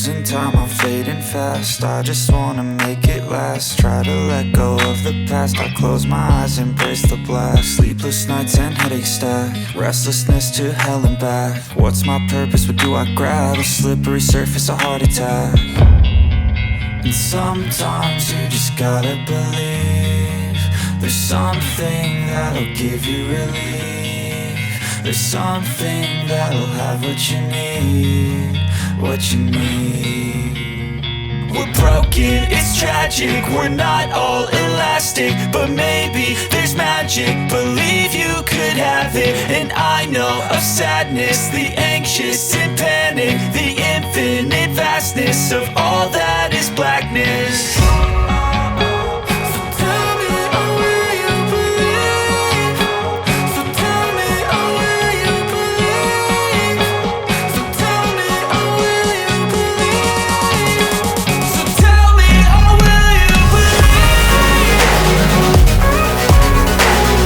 losing time, I'm fading fast. I just wanna make it last. Try to let go of the past. I close my eyes, embrace the blast. Sleepless nights and headaches stack. Restlessness to hell and back. What's my purpose, what do I grab? A slippery surface, a heart attack. And sometimes you just gotta believe there's something that'll give you relief. There's something that'll have what you need, what you need. We're broken, it's tragic, we're not all elastic, but maybe there's magic. Believe you could have it. And I know of sadness, the anxious and panic, the infinite vastness of all that is blackness.